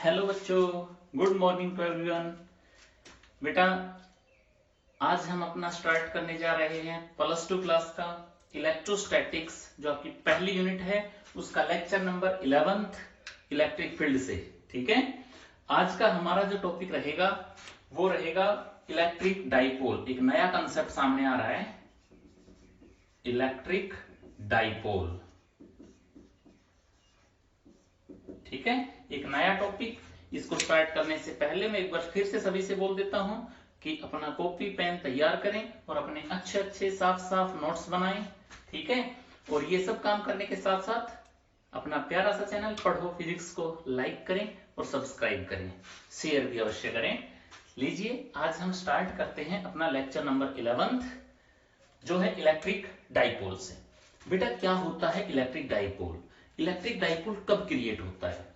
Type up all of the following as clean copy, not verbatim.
Hello बच्चों, good morning to everyone. बेटा, आज हम अपना स्टार्ट करने जा रहे हैं +2 क्लास का इलेक्ट्रोस्टैटिक्स, जो आपकी पहली यूनिट है, उसका लेक्चर नंबर 11 इलेक्ट्रिक फील्ड से। ठीक है, आज का हमारा जो टॉपिक रहेगा वो रहेगा इलेक्ट्रिक डाइपोल। एक नया कंसेप्ट सामने आ रहा है, इलेक्ट्रिक डाइपोल। ठीक है, एक नया टॉपिक। इसको स्टार्ट करने से पहले मैं एक बार फिर से सभी से बोल देता हूं कि अपना कॉपी पेन तैयार करें और अपने अच्छे अच्छे साफ साफ नोट्स बनाएं। ठीक है, और ये सब काम करने के साथ साथ अपना प्यारा सा चैनल पढ़ो फिजिक्स को लाइक करें और सब्सक्राइब करें, शेयर भी अवश्य करें। लीजिए, आज हम स्टार्ट करते हैं अपना लेक्चर नंबर 11 जो है इलेक्ट्रिक डाइपोल से। बेटा, क्या होता है इलेक्ट्रिक डाइपोल? इलेक्ट्रिक डाइपोल कब क्रिएट होता है?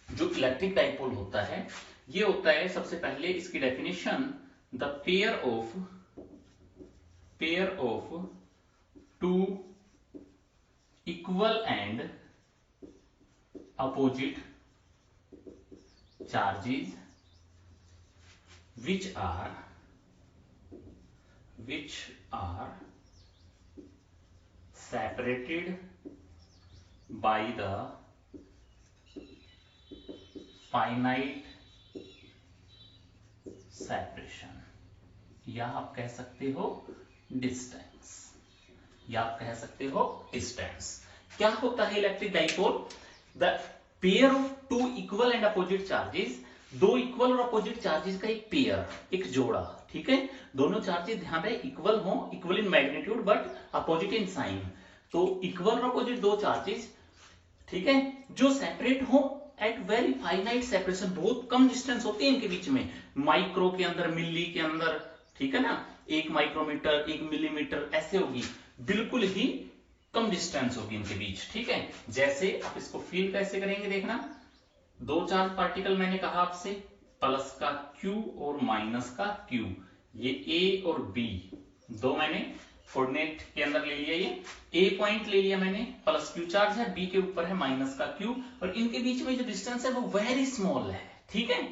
जो इलेक्ट्रिक डाइपोल होता है ये होता है, सबसे पहले इसकी definition, the pair of two equal and opposite charges which are separated by the finite separation, या आप कह सकते हो डिस्टेंस, क्या होता है electric dipole? The pair of two equal and opposite charges, दो इक्वल और अपोजिट चार्जेस का एक पेयर, एक जोड़ा। ठीक है, दोनों चार्जेस ध्यान रहे इक्वल हो, equal in magnitude but opposite in sign. तो इक्वल और अपोजिट दो चार्जेस, ठीक है, जो सेपरेट हो एट वेरी फाइनाइट सेपरेशन, बहुत कम डिस्टेंस होती है इनके बीच में, माइक्रो के अंदर, मिली के अंदर। ठीक है ना, 1 माइक्रोमीटर, 1 मिलीमीटर ऐसे होगी, बिल्कुल ही कम डिस्टेंस होगी इनके बीच। ठीक है, जैसे आप इसको फील कैसे करेंगे देखना। दो चार्ज पार्टिकल मैंने कहा आपसे, प्लस का Q और माइनस का Q, ये A और B दो मैंने कोऑर्डिनेट के अंदर ले लिया। ये A पॉइंट ले लिया मैंने, प्लस Q चार्ज है, B के ऊपर है माइनस का Q, और इनके बीच में जो डिस्टेंस है वो वेरी स्मॉल है। ठीक है,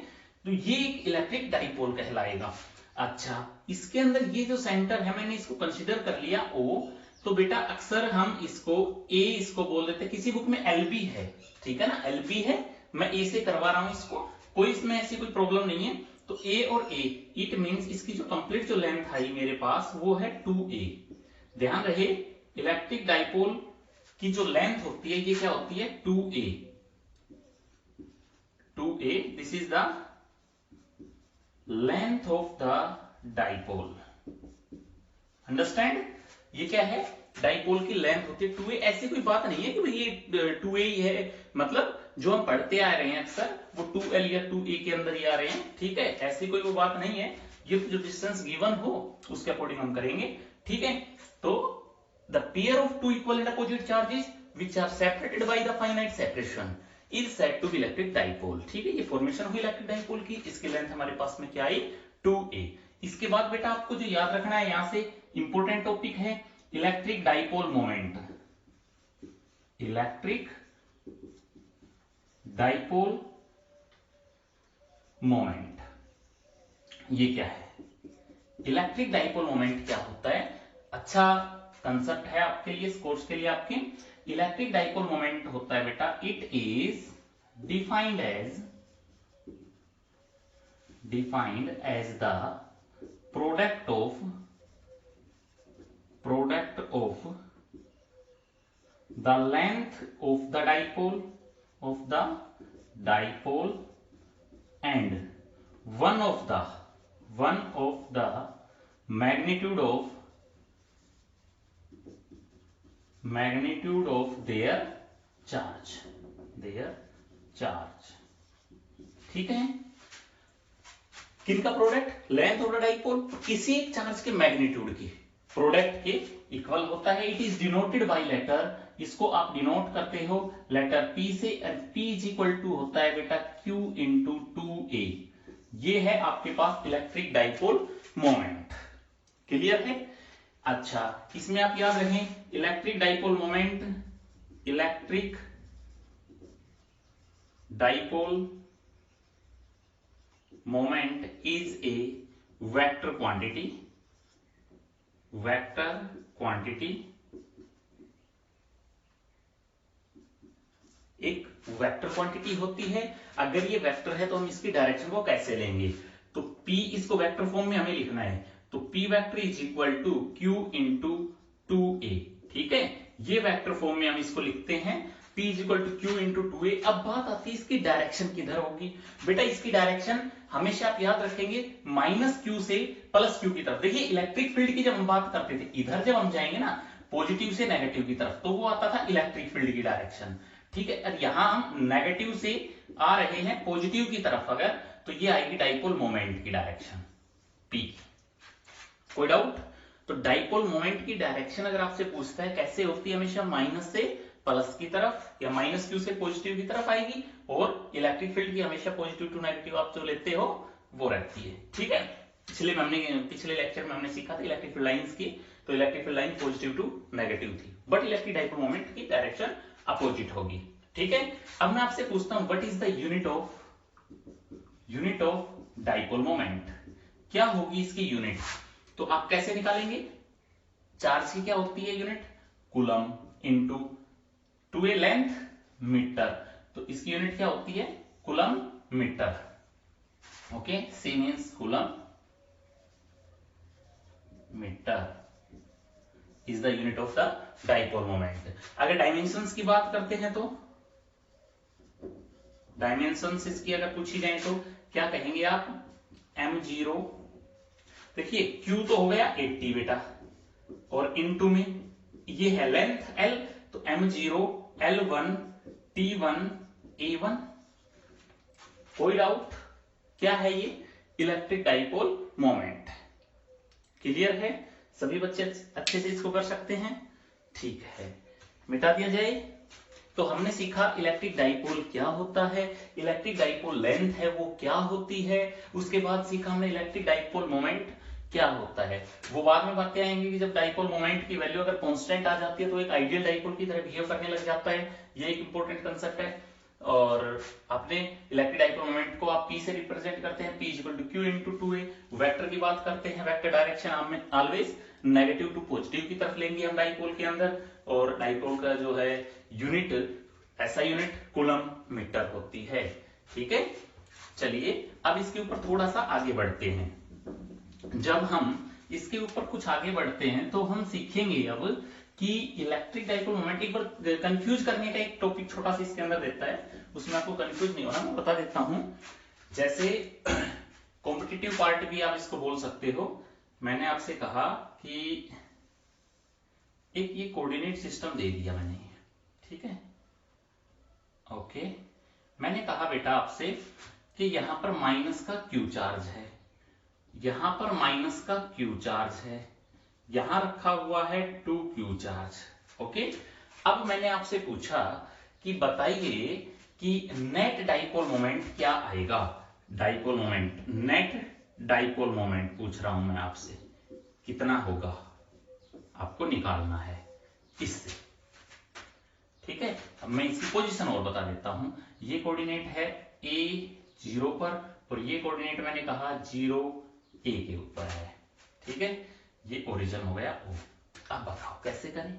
तो ये एक इलेक्ट्रिक डाइपोल कहलाएगा। अच्छा, इसके अंदर ये जो सेंटर है मैंने इसको कंसिडर कर लिया O, तो बेटा अक्सर हम इसको A इसको बोल देते हैं, किसी बुक में LB है, ठीक है ना, LB है, मैं A से करवा रहा हूं इसको, कोई इसमें ऐसी कोई प्रॉब्लम नहीं है। तो A और A, इट मींस इसकी जो कंप्लीट जो लेंथ आई मेरे पास वो है 2A। ध्यान रहे, इलेक्ट्रिक डाइपोल की जो लेंथ होती है ये क्या होती है? 2A। 2A, this is the length of the dipole. Understand? ये क्या है? डाइपोल की लेंथ होती है 2A। ऐसी कोई बात नहीं है कि भाई ये 2A ही है, मतलब जो हम पढ़ते आ रहे हैं अक्सर वो 2L या 2A के अंदर ही आ रहे हैं। ठीक है, ऐसी कोई वो बात नहीं है, ये जो डिस्टेंस गिवन हो उसके अकॉर्डिंग हम करेंगे। ठीक है, तो the pair of two equal and opposite charges which are separated by the finite separation is said to be electric dipole. ठीक है, ये फॉर्मेशन हुई इलेक्ट्रिक डाइपोल की, इसकी लेंथ हमारे पास में क्या आई? 2A। इसके बाद बेटा आपको जो याद रखना है, यहां से इंपोर्टेंट टॉपिक है electric dipole moment. Electric dipole moment, ये क्या है? इलेक्ट्रिक डाइपोल मोमेंट क्या होता है? अच्छा कंसेप्ट है आपके लिए, इस कोर्स के लिए आपके। इलेक्ट्रिक डाइपोल मोमेंट होता है बेटा, it is defined as the product of the length of the dipole and one of the magnitude of their charge। ठीक है, किनका product? Length of the dipole, किसी एक चार्ज के मैग्नीट्यूड की प्रोडक्ट के इक्वल होता है। It is denoted by letter, इसको आप डिनोट करते हो लेटर P से, P इज इक्वल टू होता है बेटा Q इंटू 2A। ये है आपके पास इलेक्ट्रिक डाइपोल मोमेंट। क्लियर है? अच्छा, इसमें आप याद रखें electric dipole moment, electric dipole moment is a vector quantity, vector quantity एक वेक्टर क्वांटिटी होती है। अगर ये वेक्टर है तो हम इसकी डायरेक्शन को कैसे लेंगे, तो P इसको वेक्टर फॉर्म में हमें लिखना है, तो P vector is equal to Q into 2a। ठीक है, ये वेक्टर फॉर्म में हम इसको लिखते हैं, P is equal to Q into 2a। अब बात आती है इसकी डायरेक्शन किधर होगी। बेटा इसकी डायरेक्शन हमेशा आप याद रखेंगे माइनस Q से प्लस Q की तरफ। देखिए इलेक्ट्रिक फील्ड की जब हम बात करते थे, इधर जब हम जाएंगे ना पॉजिटिव से नेगेटिव की तरफ, तो वो आता था इलेक्ट्रिक फील्ड की डायरेक्शन। ठीक है, और यहां हम नेगेटिव से आ रहे हैं पॉजिटिव की तरफ अगर, तो ये आएगी डाइपोल मोमेंट की डायरेक्शन P। कोई डाउट? तो डाइपोल मोमेंट की डायरेक्शन अगर आपसे पूछता है कैसे होती है, हमेशा माइनस से प्लस की तरफ या माइनस क्यू से पॉजिटिव की तरफ आएगी, और इलेक्ट्रिक फील्ड की हमेशा पॉजिटिव टू नेगेटिव आप जो लेते हो वो रहती है। ठीक है, पिछले लेक्चर में हमने सीखा था इलेक्ट्रिक फील्ड लाइंस की, तो electric field line positive to negative थी, बट इलेक्ट्रिक डाइपोल मोमेंट की डायरेक्शन अपोजिट होगी। ठीक है, अब मैं आपसे पूछता हूं what is the unit of dipole moment, क्या होगी इसकी यूनिट। तो आप कैसे निकालेंगे, चार्ज की क्या होती है unit, coulomb into 2a length metre, तो इसकी यूनिट क्या होती है, coulomb metre. Okay, C means coulomb metre is the unit of the dipole moment. अगर डायमेंशंस की बात करते हैं तो डायमेंशंस इसकी अगर पूछी जाए तो क्या कहेंगे आप, m0, देखिए q तो हो गया 80 बेटा, और इनटू में ये है लेंथ l, तो m0 l1 t1 a1। कोई डाउट? क्या है ये, इलेक्ट्रिक डाइपोल मोमेंट। क्लियर है, सभी बच्चे अच्छे से इसको कर सकते हैं। ठीक है, मिटा दिया जाए। तो हमने सीखा इलेक्ट्रिक डाइपोल क्या होता है, इलेक्ट्रिक डाइपोल लेंथ है वो क्या होती है, उसके बाद सीखा हमने इलेक्ट्रिक डाइपोल मोमेंट क्या होता है। वो बाद में बातें आएंगी कि जब डाइपोल मोमेंट की वैल्यू अगर कांस्टेंट आ जाती है तो एक आइडियल डाइपोल की तरह बिहेव करने लग जाता है, ये एक इंपॉर्टेंट कंसेप्ट है। और आपने इलेक्ट्रिक डाइपोल मोमेंट को आप P से रिप्रेजेंट करते हैं, P equal to Q into 2a। Vector की बात करते हैं, vector direction always negative to positive की तरफ लेंगे हम डाइपोल के अंदर, और डाइपोल का जो है यूनिट, ऐसा यूनिट कूलम मीटर होती है। ठीक है, चलिए अब इसके ऊपर थोड़ा सा आगे बढ़ते हैं। जब हम इसके ऊपर कुछ आगे बढ़ते हैं तो हम सीखेंगे अब कि इलेक्ट्रिक डाइपोल मोमेंट, एक बार कंफ्यूज करने का एक टॉपिक छोटा सा इसके अंदर देता है, उसमें आपको कंफ्यूज नहीं होना, मैं बता देता हूं। जैसे कॉम्पिटिटिव पार्ट भी आप इसको बोल सकते हो। मैंने आपसे कहा कि एक ये कोऑर्डिनेट सिस्टम दे दिया मैंने, ठीक है, ओके। मैंने कहा बेटा आपसे कि यहां पर माइनस का क्यू चार्ज है, यहां पर माइनस का क्यू चार्ज है, यहां रखा हुआ है 2q चार्ज। ओके, अब मैंने आपसे पूछा कि बताइए कि नेट डाइपोल मोमेंट क्या आएगा, dipole moment, net dipole moment पूछ रहा हूं मैं आपसे, कितना होगा आपको निकालना है इससे। ठीक है, अब मैं इसकी पोजीशन और बता देता हूं। ये कोऑर्डिनेट है a 0 पर, और ये कोऑर्डिनेट मैंने कहा 0 a के ऊपर है। ठीक है, ये ओरिजिन हो गया O। अब बताओ कैसे करें।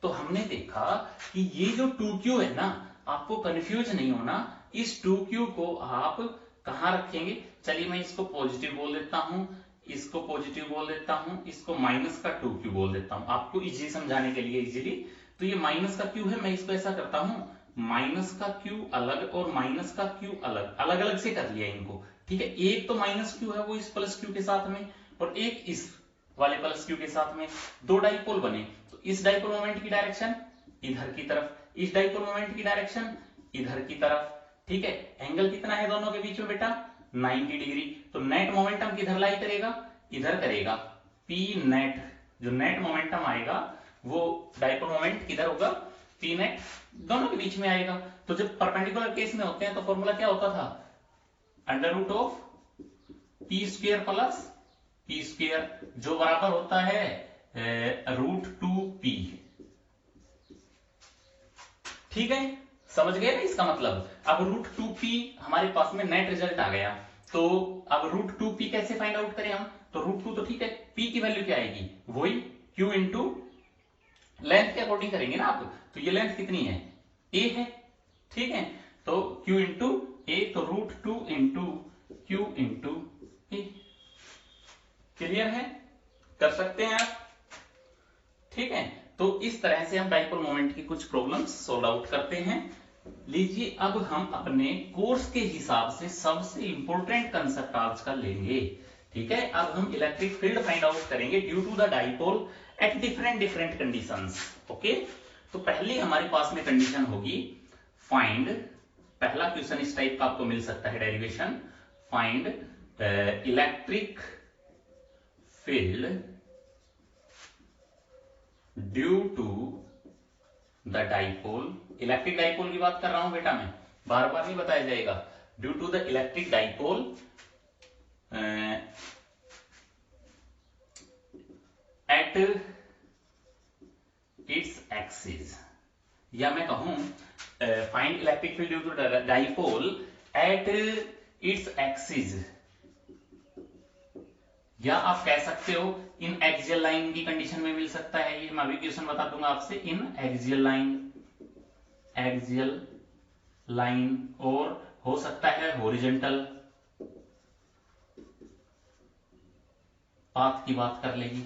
तो हमने देखा कि ये जो 2q है ना, आपको कंफ्यूज नहीं होना, इस 2q को आप कहां रखेंगे। चलिए मैं इसको पॉजिटिव बोल देता हूं, इसको पॉजिटिव बोल देता हूं, इसको माइनस का 2q बोल देता हूं, आपको इजी समझाने के लिए इजीली। तो ये माइनस का q है, मैं इसको ऐसा करता हूं, माइनस का q अलग और माइनस का q अलग, अलग अलग से कर लिया इनको। ठीक है, एक तो माइनस q है वो इस प्लस q के साथ में, और एक इस वाले प्लस q के साथ में, दो डाइपोल बने। तो इस डाइपोल मोमेंट की डायरेक्शन इधर की तरफ, इस डाइपोल मोमेंट की डायरेक्शन इधर की तरफ। ठीक है, एंगल कितना है दोनों के बीच में बेटा, 90 डिग्री। तो नेट मोमेंटम किधर लाई करेगा, इधर करेगा। P नेट, जो नेट मोमेंटम आएगा वो डाइपोल मोमेंट किधर होगा, P नेट दोनों के बीच में आएगा। तो जब परपेंडिकुलर केस में होते हैं तो फॉर्मूला क्या होता था, under root of P square plus P square, जो बराबर होता है √2p। ठीक है, समझ गए ना इसका मतलब। अब √2p हमारे पास में नेट रिजल्ट आ गया, तो अब √2p कैसे फाइंड आउट करें हम? तो √2 तो ठीक है, p की वैल्यू क्या आएगी? वही q इंटू लेंथ के अकॉर्डिंग करेंगे ना आप। तो ये लेंथ कितनी है? a है, ठीक है। तो q इंटू a, तो √2 into q into a। Clear है? कर सकते हैं आप, ठीक है। तो इस तरह से हम डाइपोल मोमेंट की कुछ प्रॉब्लम्स सॉल्व आउट करते हैं। लीजिए अब हम अपने कोर्स के हिसाब से सबसे इंपॉर्टेंट कंसेप्ट आज का लेंगे, ठीक है। अब हम इलेक्ट्रिक फील्ड फाइंड आउट करेंगे due to the dipole at different conditions. Okay, तो पहले हमारे पास में कंडीशन होगी फाइंड, पहला क्वेश्चन इस टाइप का आपको मिल सकता है derivation, find electric field due to the dipole. Electric dipole की बात कर रहा हूं बेटा मैं, बार बार नहीं बताया जाएगा। Due to the electric dipole at its axis, या मैं कहूं find electric field due to dipole at its axis, या आप कह सकते हो इन एक्सियल लाइन की कंडीशन में मिल सकता है ये। मैं अभी क्वेश्चन बता दूंगा आपसे, इन एक्सियल लाइन, और हो सकता है हॉरिजॉन्टल पाथ की बात कर लेगी,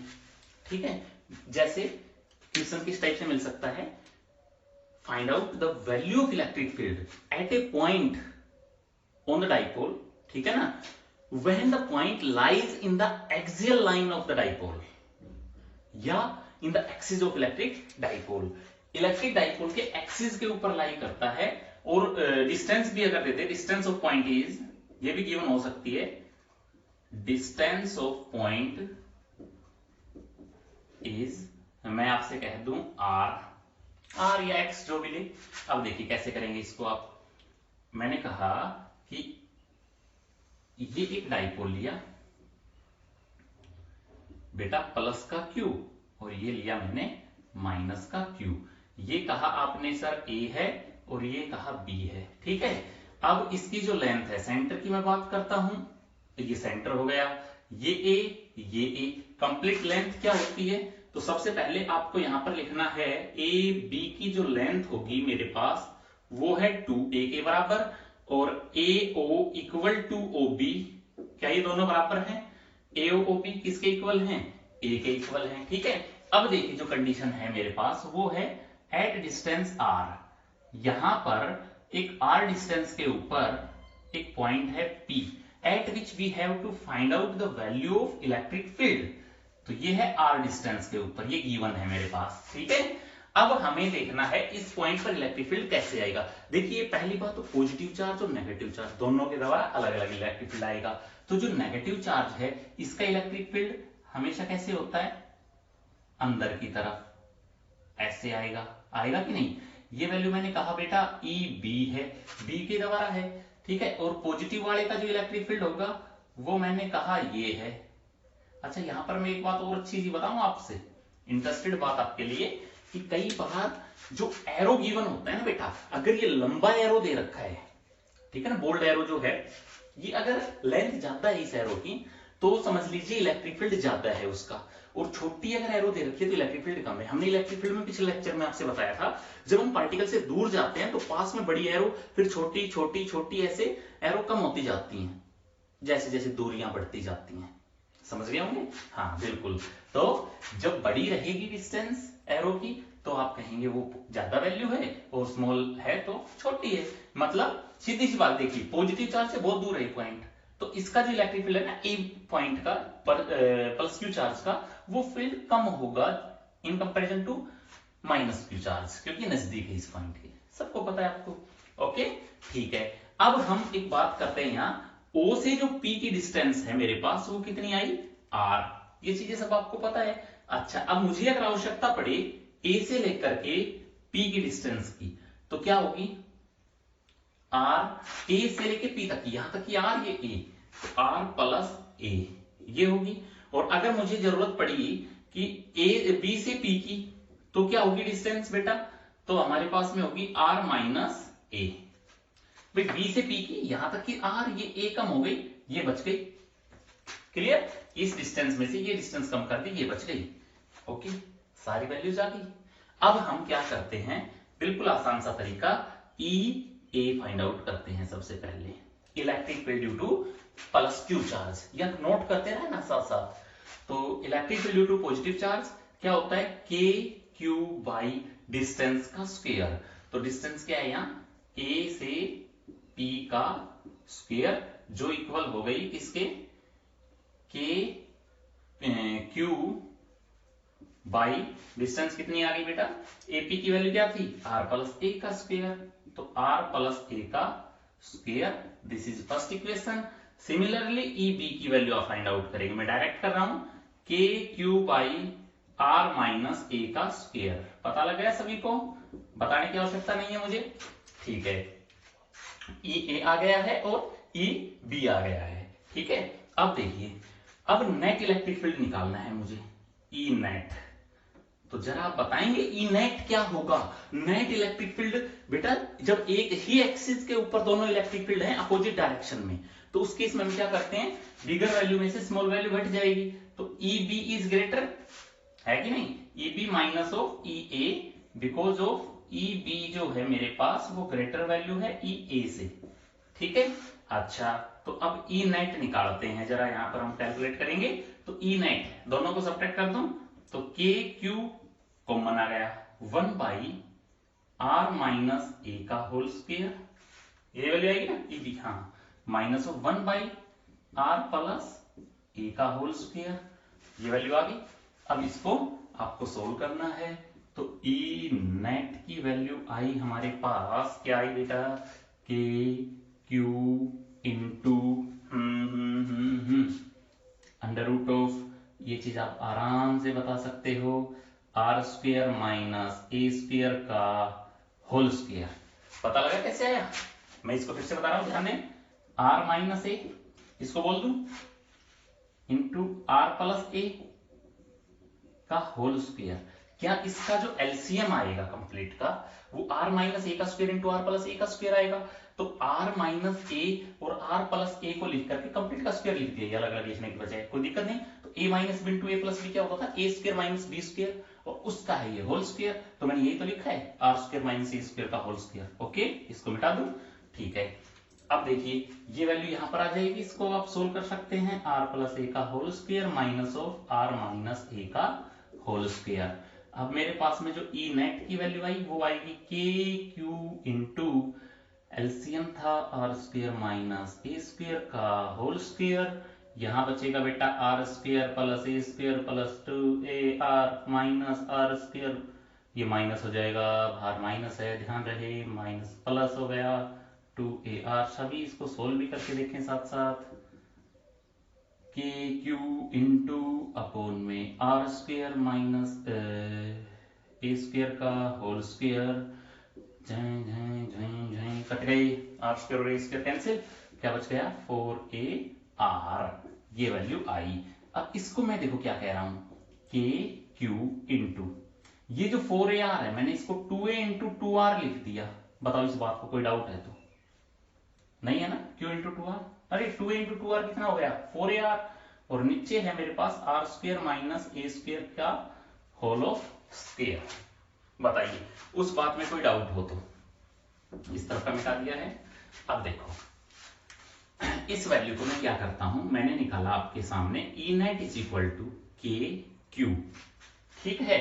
ठीक है। जैसे क्वेश्चन किस टाइप से मिल सकता है, find out the value of electric field at A point on the dipole, ठीक है ना, when the point lies in the axial line of the dipole, या in the axis of electric dipole। Electric dipole के axis के ऊपर लाई करता है, और डिस्टेंस भी अगर देते, डिस्टेंस ऑफ पॉइंट इज, ये भी गिवन हो सकती है, डिस्टेंस ऑफ पॉइंट इज, मैं आपसे कह दूं r या x जो भी ले। अब देखिए कैसे करेंगे इसको आप। मैंने कहा कि ये एक डाइपोल लिया बेटा प्लस का Q, और ये लिया मैंने माइनस का Q। ये कहा आपने सर A है और ये कहा B है, ठीक है। अब इसकी जो लेंथ है, सेंटर की मैं बात करता हूं, ये सेंटर हो गया, ये A, कंप्लीट लेंथ क्या होती है? तो सबसे पहले आपको यहां पर लिखना है AB की जो लेंथ होगी मेरे पास वो है 2A के बराबर, और AO इक्वल टू OB, क्या ये दोनों बराबर हैं? AO OB किसके इक्वल हैं? A के इक्वल हैं, ठीक है। अब देखिए जो कंडीशन है मेरे पास वो है एट डिस्टेंस R, यहां पर एक R डिस्टेंस के ऊपर एक पॉइंट है P at which we have to find out the value of electric field. तो ये है R डिस्टेंस के ऊपर, ये गिवन है मेरे पास, ठीक है। अब हमें देखना है इस पॉइंट पर इलेक्ट्रिक फील्ड कैसे आएगा। देखिए पहली बात तो पॉजिटिव चार्ज और नेगेटिव चार्ज दोनों के द्वारा अलग अलग इलेक्ट्रिक फील्ड आएगा। तो जो नेगेटिव चार्ज है इसका इलेक्ट्रिक फील्ड हमेशा कैसे होता है? अंदर की तरफ, ऐसे आएगा कि नहीं? ये वैल्यू मैंने कहा बेटा EB है, B के द्वारा है, ठीक है। और पॉजिटिव वाले का जो इलेक्ट्रिक फील्ड होगा वो मैंने कहा ये है। अच्छा यहां पर मैं एक बात और अच्छी सी बताऊं आपसे, इंटरेस्टेड बात आपके लिए, कि कई बार जो एरो गिवन होता है ना बेटा, अगर ये लंबा एरो दे रखा है, ठीक है ना, बोल्ड एरो जो है, ये अगर लेंथ ज्यादा है इस एरो की तो समझ लीजिए इलेक्ट्रिक फील्ड ज्यादा है उसका, और छोटी अगर एरो दे रखी है तो इलेक्ट्रिक फील्ड कम है। हमने इलेक्ट्रिक फील्ड में पिछले लेक्चर में आपसे बताया था, जब हम पार्टिकल से दूर जाते हैं तो पास में बड़ी एरो, फिर छोटी छोटी छोटी, ऐसे एरो कम होती जाती हैं जैसे जैसे दूरियां बढ़ती जाती हैं। समझ गए होंगे? हाँ बिल्कुल। तो जब बड़ी रहेगी डिस्टेंस एरो की तो आप कहेंगे वो ज्यादा वैल्यू है, और स्मॉल है तो छोटी है। मतलब सीधी सी बात, देखिए पॉजिटिव चार्ज से बहुत दूर है पॉइंट, तो इसका जो इलेक्ट्रिक फील्ड है ना ए पॉइंट का प्लस क्यू चार्ज का, वो फील्ड कम होगा in comparison to minus Q charge, क्योंकि नजदीक है इस पॉइंट के। सबको पता है आपको? ओके ठीक है। अब हम एक बात करते हैं, यहाँ O से जो P की डिस्टेंस है मेरे पास वो कितनी आई? R। ये चीजें सब आपको पता है। अच्छा अब मुझे अगर आवश्यकता पड़े A से लेकर के P की डिस्टेंस की, तो क्या होगी? R A से लेके P तक की, यहां तक की R, ये A, तो R प्लस A ये होगी। और अगर मुझे जरूरत पड़ी कि B से P की, तो क्या होगी डिस्टेंस बेटा? तो हमारे पास में होगी R माइनस A। भाई B से P की, यहां तक कि R, ये A कम हो गई, ये बच गई। क्लियर? इस डिस्टेंस में से ये डिस्टेंस कम कर दी, ये बच गई। ओके, सारी वैल्यूज आ गई। अब हम क्या करते हैं, बिल्कुल आसान सा तरीका, ई ए फाइंड आउट करते हैं। सबसे पहले electric field due to plus Q charge, या नोट करते रहे ना साथ साथ। तो electric field due to positive charge क्या होता है, के क्यू बाई डिस्टेंस का स्क्वायर। तो डिस्टेंस क्या है यहाँ, ए से पी का स्क्वायर, जो इक्वल हो गई किसके, के क्यू बाई डिस्टेंस कितनी आ गई बेटा, एपी की वैल्यू क्या थी, आर प्लस ए का स्क्वायर। तो आर प्लस ए का square, this is first equation. Similarly E B की वैल्यू आप फाइंड आउट करेंगे, मैं डायरेक्ट कर रहा हूं, K Q by R minus A का स्क्वायर। पता लग गया सभी को, बताने की आवश्यकता नहीं है मुझे, ठीक है। ई ए आ गया है और ई बी आ गया है, ठीक है। अब देखिए, अब नेट इलेक्ट्रिक फील्ड निकालना है मुझे, ई नेट। तो जरा आप बताएंगे ई नेट क्या होगा। नेट इलेक्ट्रिक फील्ड बेटा, जब एक ही एक्सिस के ऊपर दोनों इलेक्ट्रिक फील्ड हैं अपोजिट डायरेक्शन में, तो उस केस में हम क्या करते हैं, बिगर वैल्यू में से स्मॉल वैल्यू घट जाएगी। तो ई बी इज ग्रेटर, है कि नहीं, E B minus of E A, because of E B जो है मेरे पास वो ग्रेटर वैल्यू है ई ए से, ठीक है। अच्छा, तो अब ई नेट निकालते हैं, जरा यहां पर हम कैलकुलेट करेंगे। तो ई नेट दोनों को सब्ट्रैक्ट कर दूं, तो के क्यू कॉमन आ गया, 1 बाई आर माइनस ए का होल स्क्वायर, ये वैल्यू आएगी ना ई बी, हाँ, minus of 1 by R plus A का होल स्क्वायर, ये वैल्यू आ गई। अब इसको आपको सोल्व करना है। तो ई नेट की वैल्यू आई हमारे पास, क्या आई बेटा, K Q into under root of, ये चीज आप आराम से बता सकते हो, R square minus A square का होल स्क्वायर। पता लगा कैसे आया, मैं इसको फिर से बता रहा हूं, ध्यान दें, आर माइनस ए, इसको बोल दूं, इंटू आर प्लस ए का होल स्क्वायर। क्या इसका जो एलसीएम आएगा कंप्लीट का, वो आर माइनस ए का square into are plus A का स्क्वायर आएगा। तो आर माइनस ए और आर प्लस ए को लिख करके कंप्लीट का स्क्वायर लिख दिया, अलग अलग लिखने की बजाय, कोई दिक्कत नहीं। तो ए माइनस बी इंटू ए प्लस बी क्या होता था, ए स्क्वायर माइनस बी स्क्वायर, और उसका है ये होल स्क्वायर। तो मैंने यही तो लिखा है, R square minus A square का होल स्क्वायर। ओके, इसको मिटा दूं, ठीक है। अब देखिए, ये वैल्यू यहां पर आ जाएगी, इसको आप सोल्व कर सकते हैं, आर प्लस ए का whole square minus of R minus A का होल स्क्वायर। अब मेरे पास में जो ई नेट की वैल्यू आई वो आएगी के क्यू इंटू एलसीएम था R square minus A square का होल स्क्वायर, यहां बचेगा बेटा R square plus A square plus 2 R minus R square, ये माइनस हो जाएगा, बाहर माइनस है ध्यान रहे, माइनस प्लस हो गया 2 सभी इसको सोल्व भी करके देखें साथ साथ, के क्यू इंटू अपॉन में R square minus A square का होल स्क्वायर, कट गई, आर स्क्वायर और ए स्क्वायर कैंसिल, क्या बच गया 4ar, ये वैल्यू आई। अब इसको मैं देखो क्या कह रहा हूं, के क्यू इंटू ये जो 4ar है, मैंने इसको 2a इंटू 2r लिख दिया। बताओ इस बात को कोई डाउट है तो, नहीं है ना, क्यू इंटू 2r, अरे 2a इंटू 2r कितना हो गया 4ar, और नीचे है मेरे पास R square minus A square का होल ऑफ स्क्वायर। बताइए उस बात में कोई डाउट हो तो, इस तरफ का मिटा दिया है। अब देखो इस वैल्यू को मैं क्या करता हूं, मैंने निकाला आपके सामने E net is equal to K Q, ठीक है,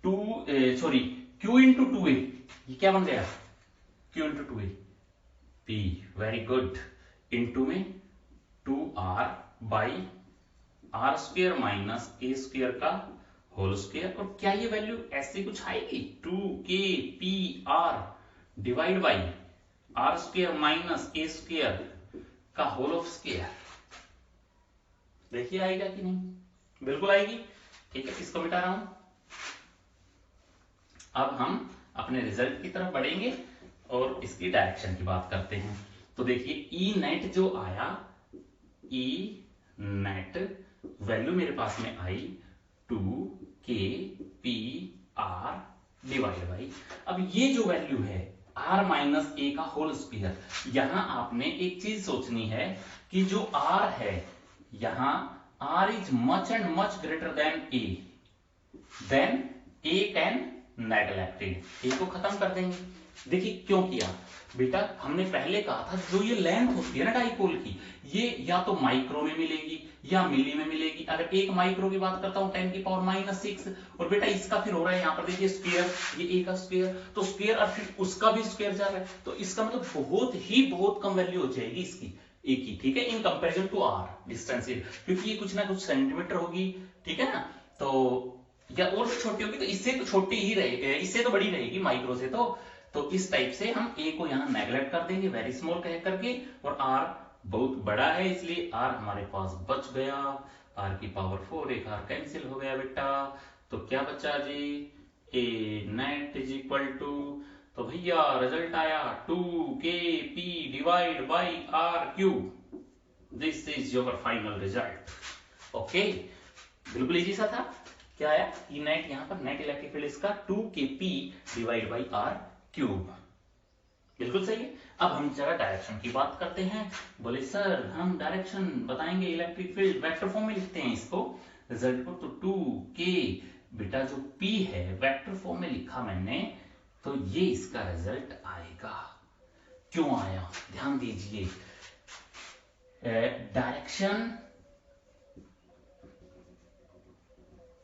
क्यू इंटू 2a, ये क्या बन गया Q into 2a, P, very good, into में 2r बाई R square minus A square का होल स्क्वायर। और क्या ये वैल्यू ऐसे कुछ आएगी, 2kpr divide by R square minus A square का होल ऑफ स्क्वायर, देखिए आएगा कि नहीं, बिल्कुल आएगी, ठीक है। इसको मिटा रहा हूं, अब हम अपने रिजल्ट की तरफ बढ़ेंगे और इसकी डायरेक्शन की बात करते हैं। तो देखिए ई नेट जो आया, ई नेट वैल्यू मेरे पास में आई 2kpr डिवाइड बाई, अब ये जो वैल्यू है r माइनस ए का होल स्क्वायर। यहां आपने एक चीज सोचनी है कि जो r है, यहां r is much and much greater than a, then a can neglected, a को खत्म कर देंगे। देखिए क्यों किया बेटा, हमने पहले कहा था जो ये लेंथ होती है ना डाइपोल की, ये या तो माइक्रो में मिलेगी या मिली में मिलेगी। अगर एक माइक्रो की बात करता हूं 10 की पावर -6, और बेटा इसका फिर हो रहा है यहाँ पर देखिए स्क्वायर, ये a का स्क्वायर, तो स्क्वायर और फिर उसका भी स्क्वायर जा रहा है, तो इसका मतलब बहुत कम वैल्यू हो जाएगी इसकी a की, ठीक है, in comparison to r distance, क्योंकि ये कुछ ना कुछ सेंटीमीटर होगी, ठीक है ना, तो या और भी छोटी होगी, तो इससे तो छोटी ही रहेगी, इससे तो बड़ी रहेगी माइक्रो से, तो इस टाइप से हम a को यहाँ नेगलेक्ट कर देंगे वेरी स्मॉल कह करके, और r बहुत बड़ा है इसलिए r हमारे पास बच गया, r की पावर 4, एक r कैंसिल हो गया बेटा, तो क्या बचा जी, a net is equal to, तो भैया रिजल्ट आया 2kp divide by r cube, this is your final result. Okay, बिल्कुल इजी सा था। क्या आया, ई नेट, यहाँ पर नेट इलेक्ट्रिक फील्ड इसका 2kp divide by r cube, बिल्कुल सही है। अब हम जरा डायरेक्शन की बात करते हैं। बोले सर हम डायरेक्शन बताएंगे इलेक्ट्रिक फील्ड वेक्टर फॉर्म में लिखते हैं इसको, रिजल्ट को, तो 2k, बेटा जो p है वेक्टर फॉर्म में लिखा मैंने, तो ये इसका रिजल्ट आएगा। क्यों आया, ध्यान दीजिए, direction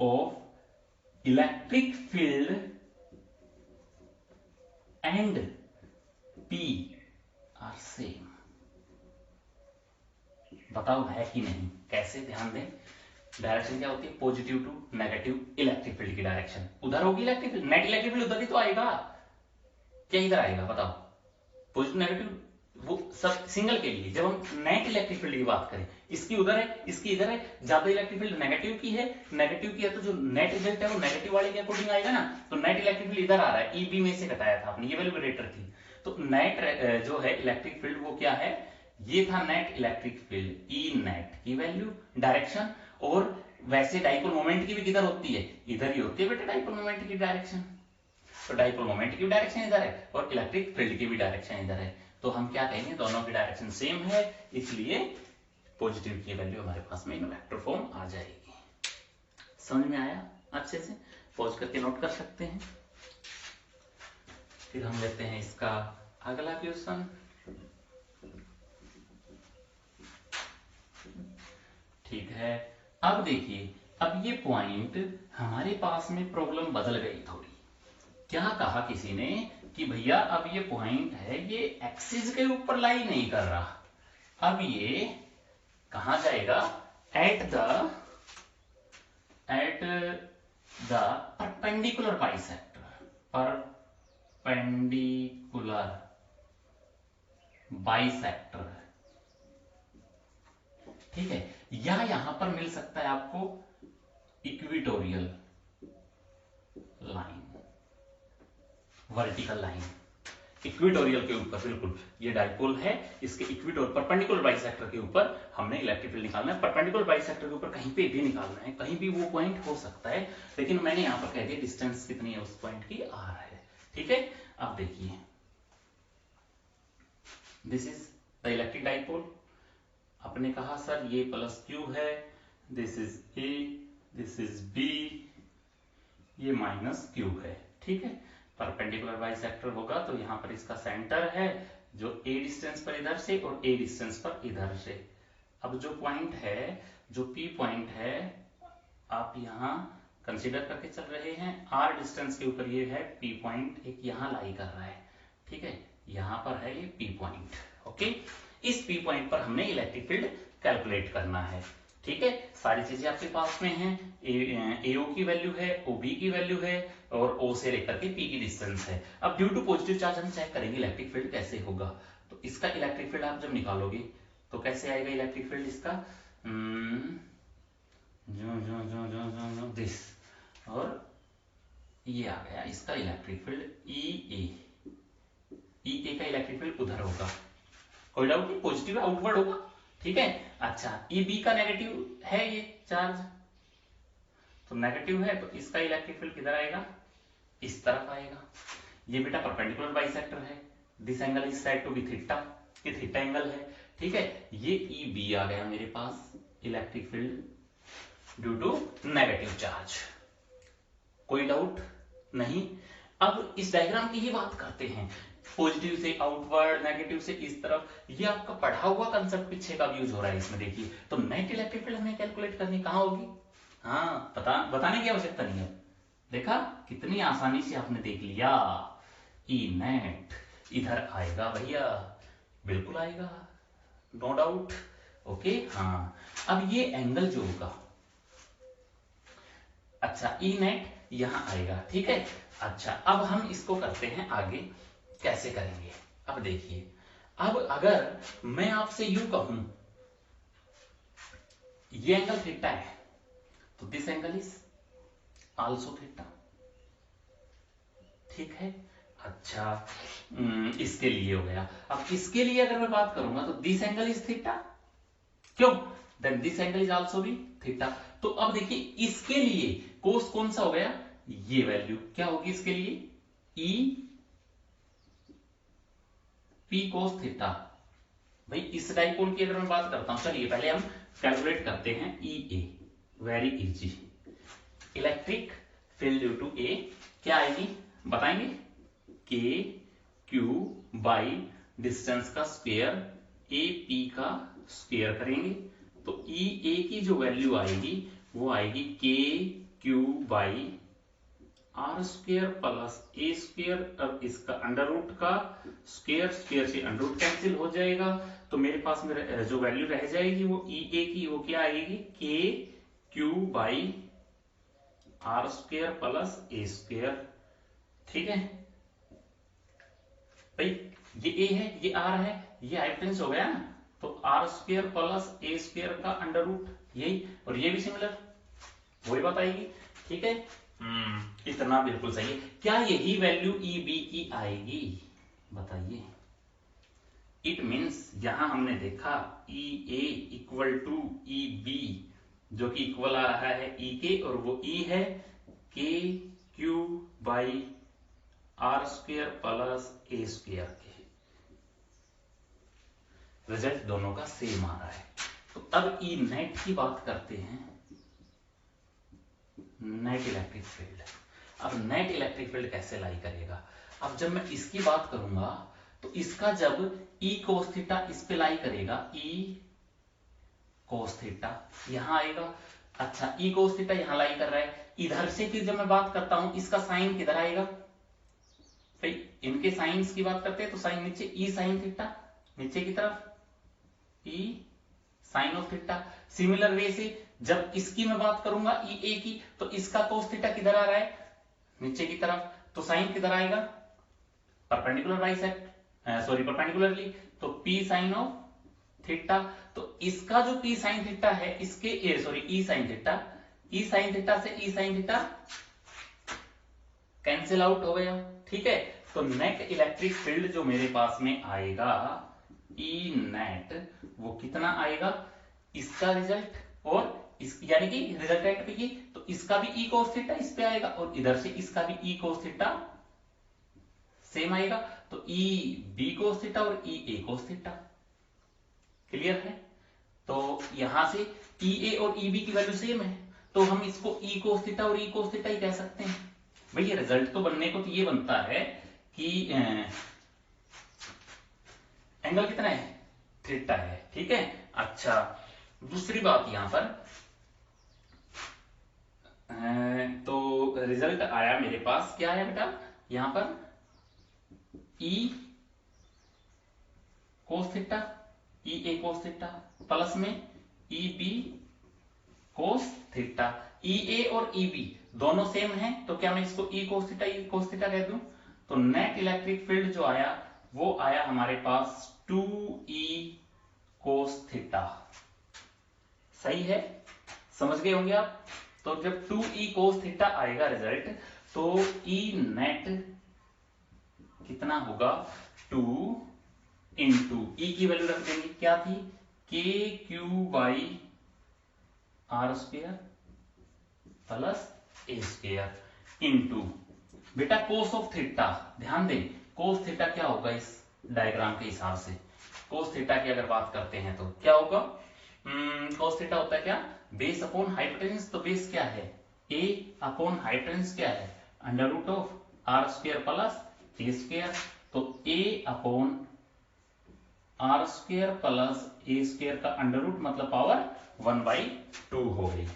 of electric field and P are same. बताओ है कि नहीं, कैसे, ध्यान दें। डायरेक्शन क्या होती है, positive to negative electric field की डायरेक्शन, उधर होगी electric field, net electric field उधर ही तो आएगा, क्या इधर आएगा बताओ, पॉजिटिव नेगेटिव, वो सब सिंगल के लिए। जब हम नेट इलेक्ट्रिक फील्ड की बात करें, इसकी उधर है, इसकी इधर है, ज्यादा इलेक्ट्रिक फील्ड नेगेटिव की है, तो जो नेट रिजल्ट है वो नेगेटिव वाले के अकॉर्डिंग आएगा ना, तो नेट इलेक्ट्रिक फील्ड इधर आ रहा है, ईबी में से घटाया था आपने, ये वैल्यू ग्रेटर थी, तो नेट जो है इलेक्ट्रिक फील्ड वो क्या है, ये था net electric field, E net की वैल्यू, डायरेक्शन, और वैसे डाइपोल मोमेंट की भी किधर होती है, इधर ही होती है बेटा डाइपोल मोमेंट की डायरेक्शन, तो डाइपोल मोमेंट की डायरेक्शन इधर है और इलेक्ट्रिक फील्ड की भी डायरेक्शन इधर है, तो हम क्या कहेंगे, दोनों की डायरेक्शन सेम है, इसलिए पॉजिटिव की वैल्यू हमारे पास में इन वेक्टर फॉर्म आ जाएगी। समझ में आया, अच्छे से पॉज करके नोट कर सकते हैं। फिर हम लेते हैं इसका अगला क्वेश्चन। ठीक है, अब देखिए, अब ये पॉइंट हमारे पास में प्रॉब्लम बदल गई थोड़ी। क्या कहा किसी ने कि भैया अब ये पॉइंट है, ये एक्सिस के ऊपर लाई नहीं कर रहा, अब ये कहां जाएगा, at the perpendicular bisector, perpendicular bisector, ठीक है, या यहां पर मिल सकता है आपको equatorial line, vertical line, equatorial के ऊपर, बिल्कुल ये डाइपोल है, इसके इक्विटोर परपेंडिकुलर बाइसेक्टर के ऊपर हमने इलेक्ट्रिक फील्ड निकालना है, परपेंडिकुलर बाइसेक्टर के ऊपर कहीं पे भी निकालना है, कहीं भी वो पॉइंट हो सकता है, लेकिन मैंने यहां पर कह दिया डिस्टेंस कितनी है उस पॉइंट की, r है, ठीक है। अब देखिए, this is the electric dipole, आपने कहा सर ये प्लस q है, this is a, this is b, ये माइनस q है, ठीक है, परपेंडिकुलर बाइसेक्टर होगा तो यहां पर इसका सेंटर है, जो a डिस्टेंस पर इधर से और a डिस्टेंस पर इधर से। अब जो पॉइंट है, जो p पॉइंट है, आप यहां कंसीडर करके चल रहे हैं, r डिस्टेंस के ऊपर ये है p पॉइंट, एक यहां लाई कर रहा है, ठीक है, यहां पर है ये p पॉइंट, ओके, इस p पॉइंट पर हमने इलेक्ट्रिक फील्ड कैलकुलेट करना है, ठीक है, सारी चीजें आपके पास में हैं, AO की वैल्यू है, OB की वैल्यू है, और O से लेकर के P की डिस्टेंस है। अब ड्यू टू पॉजिटिव चार्ज हम चेक करेंगे इलेक्ट्रिक फील्ड कैसे होगा, तो इसका इलेक्ट्रिक फील्ड आप जब निकालोगे तो कैसे आएगा इलेक्ट्रिक फील्ड इसका, जो दिस, और ये आ गया इसका इलेक्ट्रिक फील्ड EA का इलेक्ट्रिक फील्ड उधर होगा, कोई डाउट नहीं, पॉजिटिव आउटवर्ड होगा, ठीक है। अच्छा, EB का नेगेटिव है ये चार्ज, तो नेगेटिव है, तो इसका इलेक्ट्रिक फील्ड किधर आएगा, इस तरफ आएगा, ये बेटा परपेंडिकुलर बाइसेक्टर है, this angle is said to be theta, ये थीटा एंगल है, ठीक है। ये ई बी आ गया मेरे पास electric field due to negative charge. कोई डाउट नहीं। अब इस डायग्राम की ही बात करते हैं, पॉजिटिव से आउटवर्ड, नेगेटिव से इस तरफ। ये आपका पढ़ा हुआ कंसेप्ट पीछे का यूज हो रहा है इसमें। देखिए तो नेट इलेक्ट्रिक फील्ड हमें कैलकुलेट करनी कहां होगी, हाँ बताने की आवश्यकता नहीं है। देखा कितनी आसानी से आपने देख लिया, ई नेट इधर आएगा भैया, बिल्कुल आएगा, नो डाउट। ओके हाँ, अब ये एंगल जो होगा, अच्छा ई नेट यहां आएगा, ठीक है। अच्छा अब हम इसको करते हैं आगे, कैसे करेंगे। अब देखिए, अब अगर मैं आपसे यूं कहूं ये एंगल थीटा है, तो this angle is also theta, ठीक है। अच्छा इसके लिए हो गया। अब इसके लिए अगर मैं बात करूंगा तो दिस एंगल इज थीटा, क्यों, then this angle is also भी थीटा। तो अब देखिए इसके लिए कोस कौन सा हो गया, ये वैल्यू क्या होगी इसके लिए, ई पी कोस थीटा। भाई इस डाइपोल की अगर मैं बात करता हूं, चलिए पहले हम कैलकुलेट करते हैं E A, very easy. Electric field due to A क्या आएगी बताएंगे, के क्यू बाई डिस्टेंस का स्क्वायर, ए पी का स्क्वायर करेंगे, तो ई ए की जो वैल्यू आएगी वो आएगी K Q by R square plus A square. अब इसका अंडर रूट का स्क्वायर, स्क्वायर से अंडर रूट कैंसिल हो जाएगा, तो मेरे पास में जो वैल्यू रह जाएगी वो ई ए की वो क्या आएगी, K Q by R square plus A square, ठीक है। भाई ये ए है, ये आर है, ये हाइपोटेन्यूस हो गया ना, तो R square plus A square का अंडर रूट, यही, और ये भी सिमिलर वही बात आएगी, ठीक है। इतना बिल्कुल सही है। क्या यही वैल्यू ई बी की आएगी बताइए। इट मीन्स यहां हमने देखा ई ए इक्वल टू ई बी, जो कि इक्वल आ रहा है ई के, और वो ई है K Q by R square plus A square के। रिजल्ट दोनों का सेम आ रहा है। तो अब ई नेट की बात करते हैं, नेट इलेक्ट्रिक फील्ड। अब नेट इलेक्ट्रिक फील्ड कैसे लाई करेगा, अब जब मैं इसकी बात करूंगा तो इसका जब ई कोस थीटा इस पे लाई करेगा, ई कोस थीटा यहां आएगा। अच्छा ई कोस थीटा यहां लाई कर रहा है, इधर से फिर जब मैं बात करता हूं इसका साइन किधर आएगा, भाई इनके साइंस की बात करते हैं तो साइन नीचे, ई साइन थीटा नीचे की तरफ, E sine of theta. Similar way से जब इसकी मैं बात करूंगा ई ए की, तो इसका कोस थीटा किधर आ रहा है, नीचे की तरफ, तो साइन किधर आएगा, परपेंडिकुलर बाइसेक्ट, सॉरी परपेंडिकुलरली, तो पी साइन ऑफ थीटा। तो इसका जो पी साइन थीटा है, इसके ई साइन थीटा, ई साइन थीटा से ई साइन थीटा कैंसिल आउट हो गया, ठीक है। तो नेट इलेक्ट्रिक फील्ड जो मेरे पास में आएगा ई नेट, वो कितना आएगा, इसका रिजल्ट और इस, यानी कि रिजल्टेंट पे की, तो इसका भी ई कोस थीटा इस पे आएगा, और इधर से इसका भी ई कोस थीटा सेम आएगा, तो ई बी कोस थीटा और ई ए कोस थीटा। क्लियर है। तो यहां से ई ए और ई बी की वैल्यू सेम है, तो हम इसको ई कोस थीटा और ई कोस थीटा ही कह सकते हैं। भैया रिजल्ट तो बनने को तो ये बनता है कि एंगल कितना है, थीटा है, ठीक है। अच्छा दूसरी बात यहां पर, तो रिजल्ट आया मेरे पास, क्या आया बेटा यहां पर, ई कोस थीटा, ई ए कोस थीटा प्लस में ई बी कोस थीटा। ई ए और ई बी दोनों सेम है, तो क्या मैं इसको ई कोस थीटा कह दूं। तो नेट इलेक्ट्रिक फील्ड जो आया वो आया हमारे पास 2e कोस थीटा। सही है, समझ गए होंगे आप। तो जब 2e कोस थीटा आएगा रिजल्ट, तो ई नेट कितना होगा, 2 इंटू ई की वैल्यू रख देंगे, क्या थी, K Q by R square plus A square into बेटा कोस ऑफ थीटा, ध्यान दें कोस थीटा क्या होगा इस डायग्राम के हिसाब से, कोस थीटा की अगर बात करते हैं तो क्या होगा, कोस थीटा होता है क्या, बेस अपॉन हाइपोटेन्यूज, तो बेस क्या है a अपॉन हाइपोटेन्यूज क्या है under root of R square plus A square, तो a upon R square plus A square का अंडर रूट मतलब पावर 1/2 हो गई।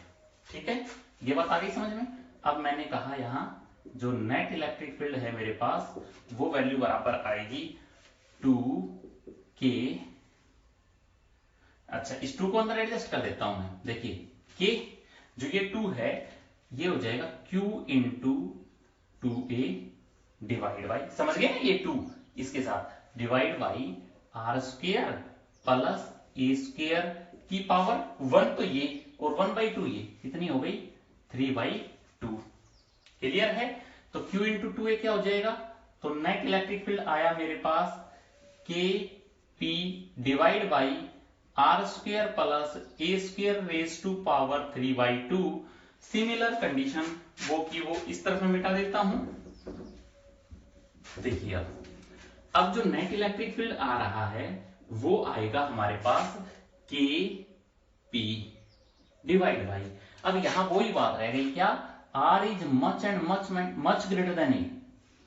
ठीक है, ये बात आ गई समझ में। अब मैंने कहा यहाँ जो नेट इलेक्ट्रिक फील्ड है मेरे पास वो वैल्यू बराबर आएगी 2k, अच्छा इस 2 को अंदर एडजस्ट कर देता हूं मैं, देखिए k जो ये 2 है ये हो जाएगा q into 2a divide by, समझ गए ना ये 2 इसके साथ divide by R square plus A square की पावर 1 तो ये और 1/2 ये कितनी हो गई 3/2। क्लियर है, तो q इंटू 2a क्या हो जाएगा, तो नेट इलेक्ट्रिक फील्ड आया मेरे पास k p divide by R square plus A square raise to power 3/2। Similar condition वो की वो इस तरफ में मिटा देता हूं। देखिए अब जो नेट इलेक्ट्रिक फील्ड आ रहा है वो आएगा हमारे पास के पी डिवाइड बाई, अब यहां वही बात रह गई क्या, R is much and much greater than A,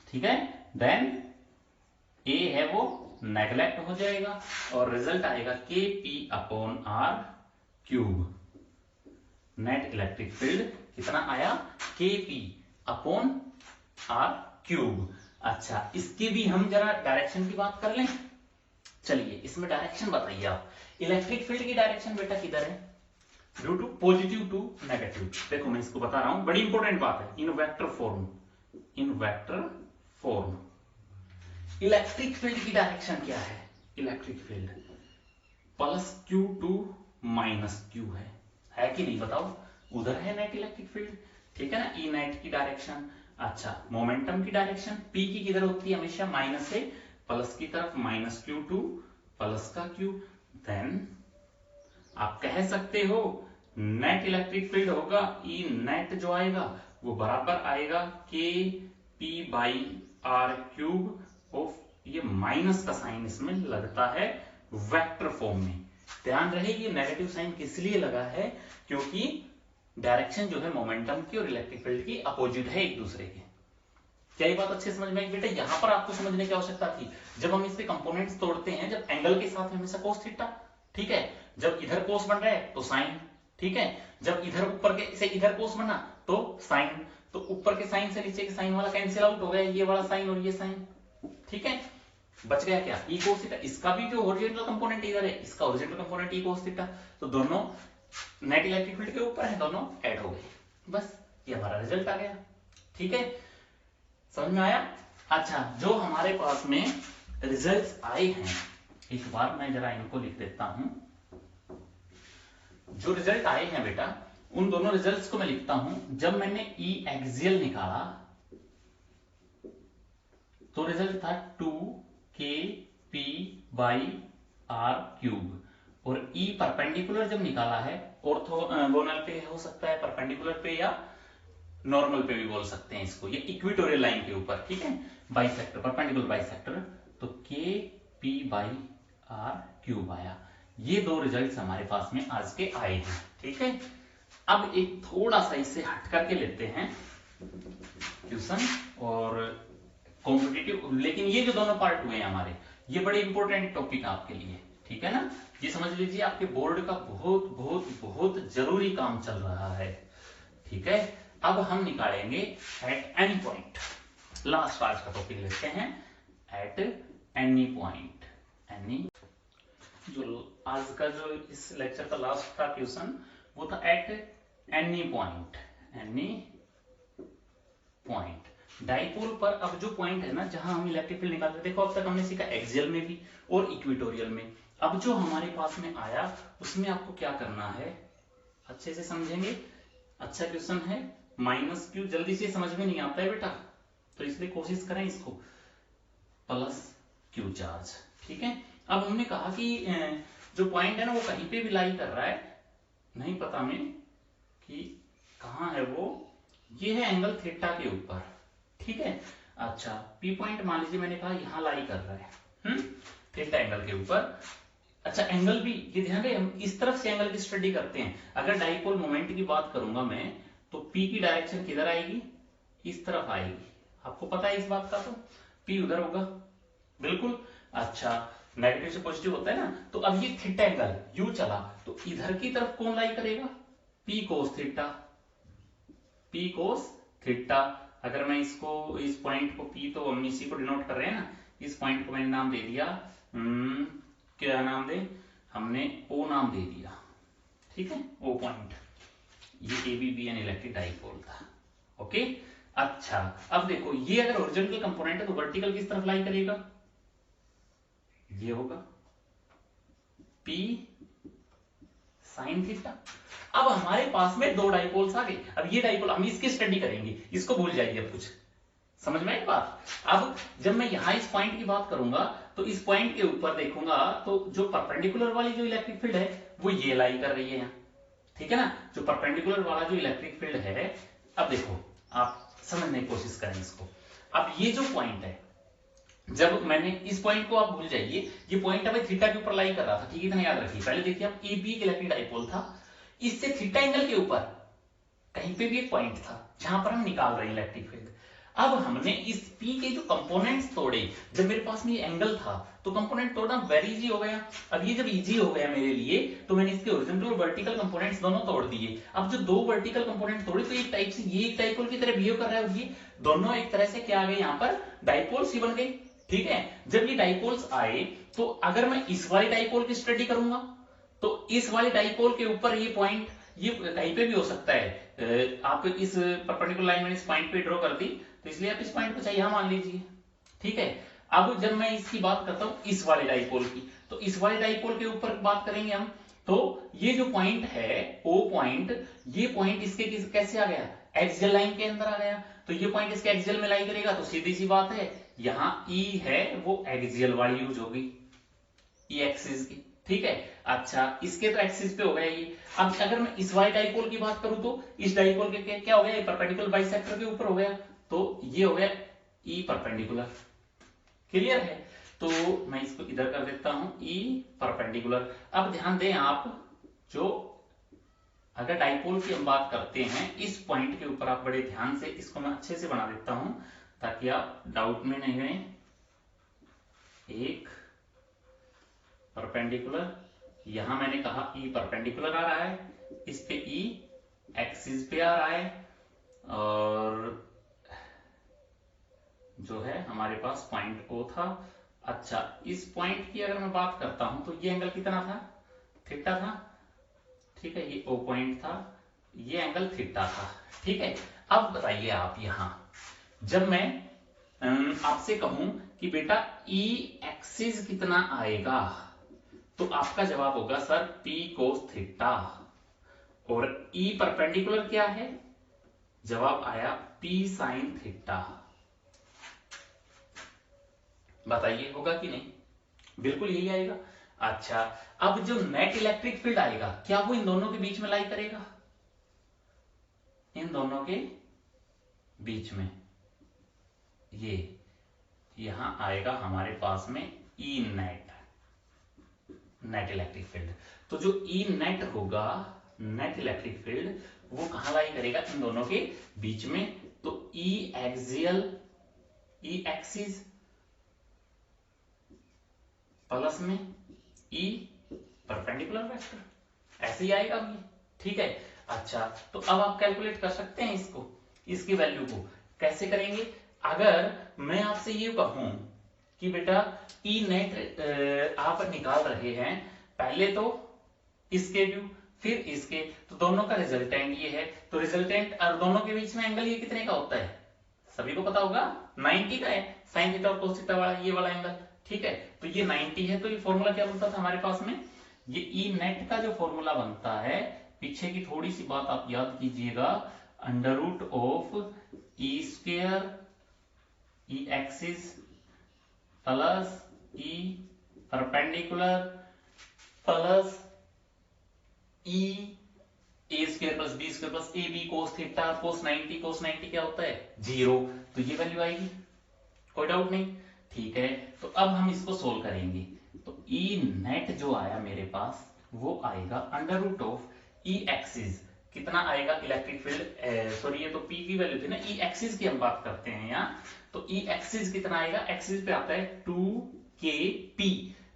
ठीक है, देन ए है वो नेग्लेक्ट हो जाएगा और रिजल्ट आएगा K P upon R cube. Net electric field कितना आया K P upon R cube. अच्छा इसकी भी हम जरा डायरेक्शन की बात कर लें, चलिए इसमें डायरेक्शन बताइए आप, इलेक्ट्रिक फील्ड की डायरेक्शन बेटा किधर है, due to positive to negative. देखो मैं इसको बता रहा हूं, बड़ी इंपॉर्टेंट बात है, in vector form, in vector form electric field की डायरेक्शन क्या है, electric field plus Q to minus Q है कि नहीं बताओ, उधर है नेट इलेक्ट्रिक फील्ड, ठीक है ना, ई नेट की डायरेक्शन। अच्छा मोमेंटम की डायरेक्शन पी की किधर होती है हमेशा माइनस से प्लस की तरफ, माइनस क्यू टू प्लस का क्यू, देन आप कह सकते हो नेट इलेक्ट्रिक फील्ड होगा ई नेट जो आएगा वो बराबर आएगा K P by R cube of, ये माइनस का साइन इसमें लगता है वेक्टर फॉर्म में, ध्यान रहे ये नेगेटिव साइन किस लिए लगा है, क्योंकि डायरेक्शन जो है मोमेंटम की और इलेक्ट्रिक फील्ड की अपोजिट है एक दूसरे के। क्या ये बात अच्छे समझ में आई बेटा, यहां पर आपको समझने की आवश्यकता थी, जब हम इसके कंपोनेंट्स तोड़ते हैं, जब एंगल के साथ हमेशा कोस थीटा, ठीक है, जब इधर कोस बन रहा है तो साइन, ठीक है, जब इधर ऊपर के से इधर कोस बना तो साइन, तो ऊपर के साइन से नीचे के साइन वाला कैंसिल आउट हो गया, ये वाला साइन और ये साइन, ठीक है, बच गया क्या ई कोस थीटा, इसका भी जो ओरिजिनल कंपोनेंट इधर है इसका original component E cos theta, तो दोनों नेट इलेक्ट्रिक फील्ड के ऊपर है, दोनों ऐड हो गए, बस ये हमारा रिजल्ट आ गया। ठीक है, समझ में आया। अच्छा जो हमारे पास में रिजल्ट्स आए हैं, एक बार मैं जरा इनको लिख देता हूं, जो रिजल्ट आए हैं बेटा उन दोनों रिजल्ट्स को मैं लिखता हूं। जब मैंने ई एक्सियल निकाला तो रिजल्ट था 2k p by R cube, और ई परपेंडिकुलर जब निकाला है, ऑर्थोगोनल पे हो सकता है, परपेंडिकुलर पे या नॉर्मल पे भी बोल सकते हैं इसको, ये इक्वेटोरियल लाइन के ऊपर, ठीक है, बाइसेक्टर, परपेंडिकुलर बाइसेक्टर, तो के पी बाई आर क्यूब आया। ये दो रिजल्ट्स हमारे पास में आज के आए हैं, ठीक है। अब एक थोड़ा सा इससे हट करके लेते हैं ट्यूशन और कॉम्पिटिटिव, लेकिन ये जो दोनों पार्ट हुए हैं हमारे, ये बड़े इंपॉर्टेंट टॉपिक आपके लिए, ठीक है ना, ये समझ लीजिए आपके बोर्ड का बहुत बहुत बहुत जरूरी काम चल रहा है, ठीक है। अब हम निकालेंगे एट एनी पॉइंट, लास्ट आज का टॉपिक लेते हैं, एट एनी पॉइंट, एनी, जो आज का जो इस लेक्चर का लास्ट था ट्यूशन वो था at any point, any point dipole पर। अब जो पॉइंट है ना जहां हम इलेक्ट्रिक फील्ड निकालते हैं, देखो अब तक हमने सीखा एक्सियल में भी और इक्वेटोरियल में, अब जो हमारे पास में आया उसमें आपको क्या करना है, अच्छे से समझेंगे, अच्छा क्वेश्चन है, माइनस क्यू जल्दी से समझ में नहीं आता है बेटा, तो इसलिए कोशिश करें इसको, प्लस क्यू चार्ज, ठीक है। अब हमने कहा कि जो पॉइंट है ना वो कहीं पे भी लाई कर रहा है, नहीं पता हमें कि कहां है वो, ये है एंगल थीटा के ऊपर, ठीक है। अच्छा पी पॉइंट मान लीजिए मैंने कहा यहां लाई कर रहा है थीटा एंगल के ऊपर। अच्छा एंगल भी ये ध्यान रहे, हम इस तरफ से एंगल की स्टडी करते हैं। अगर डाइपोल मोमेंट की बात करूंगा मैं, तो पी की डायरेक्शन किधर आएगी, इस तरफ आएगी। आपको पता है इस बात का, तो पी उधर होगा बिल्कुल। अच्छा नेगेटिव से पॉजिटिव होता है ना, तो अब ये थीटा एंगल यू चला, तो इधर की तरफ कौन लाई करेगा, P cos theta, P cos theta. अगर मैं इसको, इस पॉइंट को पी, तो हम इसी को डिनोट कर रहे हैं ना, इस पॉइंट को मैंने नाम दे दिया, क्या नाम दे, हमने ओ नाम दे दिया, ठीक है, ओ पॉइंट। ये ABBN इलेक्ट्रिक डाइपोल था, ओके। अच्छा अब देखो, ये अगर हॉरिजॉन्टल कंपोनेंट है तो वर्टिकल किस तरफ लाई करेगा, ये होगा P साइन थीटा। अब हमारे पास में दो डाइपोल्स आ गए। अब ये डाइपोल हम इसकी स्टडी करेंगे, इसको भूल जाइए, अब कुछ समझ में आई बात। अब जब मैं यहां इस पॉइंट की बात करूंगा, तो इस पॉइंट के ऊपर देखूंगा तो जो परपेंडिकुलर वाली जो इलेक्ट्रिक फील्ड है वो ये लाई कर रही है यहाँ, ठीक है ना, जो परपेंडिकुलर वाला जो इलेक्ट्रिक फील्ड है। अब देखो आप समझने की कोशिश करें इसको। अब ये जो पॉइंट है, जब मैंने इस पॉइंट को, आप भूल जाइए, ये पॉइंट अब थीटा के ऊपर लाई कर रहा था, ठीक है, इतना याद रखिए। पहले देखिए आप AB एक इलेक्ट्रिक डाइपोल था, इससे थीटा एंगल के ऊपर कहीं पे भी एक पॉइंट था जहां पर हम निकाल रहे हैं इलेक्ट्रिक फील्ड। अब हमने इस P के जो कंपोनेंट्स तोड़े, जब मेरे पास में ये एंगल था तो कंपोनेंट तोड़ना वेरी इजी हो गया। अब ये जब इजी हो गया मेरे लिए, तो मैंने इसके हॉरिजॉन्टल और वर्टिकल कंपोनेंट्स दोनों तोड़ दिए। अब जो दो वर्टिकल कंपोनेंट तोड़े, तो एक टाइप से ये एक डाइपोल की तरह बिहेव कर रहा है, और ये दोनों एक तरह से क्या आ गए, यहाँ पर डाइपोल्स ही बन गए, ठीक है। जब ये डाइपोल्स आए, तो अगर मैं इस वाली डाइपोल की स्टडी करूंगा, तो इस वाले डाइपोल के ऊपर ये पॉइंट, ये कहीं पे भी हो सकता है, आप इस परपेंडिकुलर लाइन में इस पॉइंट पे ड्रॉ कर दी, तो इसलिए आप इस पॉइंट को चाहे यहां मान लीजिए, ठीक है। अब जब मैं इसकी बात करता हूं इस वाले डाइपोल की, तो इस वाले डाइपोल के ऊपर बात करेंगे हम, तो ये जो पॉइंट है ओ पॉइंट, ये पॉइंट इसके कैसे आ गया, एक्सियल लाइन के अंदर आ गया, तो ये पॉइंट इसके एक्सियल में लाई करेगा, तो सीधी सी बात है, यहां ई है वो एक्सियल वाली यूज होगी, ई एक्सिस की, ठीक है। अच्छा इसके तो एक्सिस पे हो गया ये। अब अगर मैं इस वाई डाइपोल की बात करूं, तो इस डाइपोल के क्या हो गया, ये परपेंडिकुलर बाइसेक्टर के ऊपर हो गया, तो ये हो गया ई परपेंडिकुलर, क्लियर है। तो मैं इसको इधर कर देता हूं ई परपेंडिकुलर। अब ध्यान दें आप, जो अगर डाइपोल की हम बात करते हैं, इस पॉइंट के ऊपर आप बड़े ध्यान से, इसको मैं अच्छे से बना देता हूं ताकि आप डाउट में नहीं गए। एक परपेंडिकुलर, यहां मैंने कहा ई परपेंडिकुलर आ रहा है, इस पे ई एक्सिस पे आ रहा है, और जो है हमारे पास पॉइंट ओ था। अच्छा इस पॉइंट की अगर मैं बात करता हूं, तो ये एंगल कितना था, थीटा था, ठीक है, ये ओ पॉइंट था, ये एंगल थीटा था, ठीक है। अब बताइए आप, यहां जब मैं आपसे कहूं कि बेटा ई एक्सिस कितना आएगा, तो आपका जवाब होगा सर P कोस थीटा। और E परपेंडिकुलर क्या है, जवाब आया P साइन थीटा। बताइए होगा कि नहीं, बिल्कुल यही आएगा। अच्छा अब जो नेट इलेक्ट्रिक फील्ड आएगा, क्या वो इन दोनों के बीच में लाई करेगा, इन दोनों के बीच में, ये यहां आएगा हमारे पास में E net, net electric field. तो जो ई नेट होगा, नेट इलेक्ट्रिक फील्ड, वो कहां लाई करेगा, इन दोनों के बीच में। तो ई एक्सियल, ई एक्सिस प्लस में ई परपेंडिकुलर वेक्टर, ऐसे ही आएगा ये, ठीक है। अच्छा तो अब आप कैलकुलेट कर सकते हैं इसको, इसकी वैल्यू को कैसे करेंगे। अगर मैं आपसे ये कहूं कि बेटा ई नेट आप निकाल रहे हैं, पहले तो इसके व्यू फिर इसके, तो दोनों का रिजल्टेंट ये है, तो रिजल्टेंट और दोनों के बीच में एंगल ये कितने का होता है, सभी को पता होगा 90 का है, साइन थीटा और कोस थीटा वाला ये वाला एंगल, ठीक है। तो ये 90 है, तो ये फॉर्मूला क्या बनता था हमारे पास में, ये ई नेट का जो फॉर्मूला बनता है, पीछे की थोड़ी सी बात आप याद कीजिएगा, under root of E square E axis plus E perpendicular plus E A square plus B square plus A B cos theta cos 90 क्या होता है 0, तो ये वैल्यू आएगी, कोई डाउट नहीं। ठीक है, तो अब हम इसको सोल्व करेंगे। तो ई नेट जो आया मेरे पास वो आएगा under root of E axis, कितना आएगा इलेक्ट्रिक फील्ड, सॉरी ये तो पी की वैल्यू थी ना, ई एक्सिस की हम बात करते हैं यहाँ। तो ई एक्सिस कितना आएगा, एक्सिस पे आता है 2kp,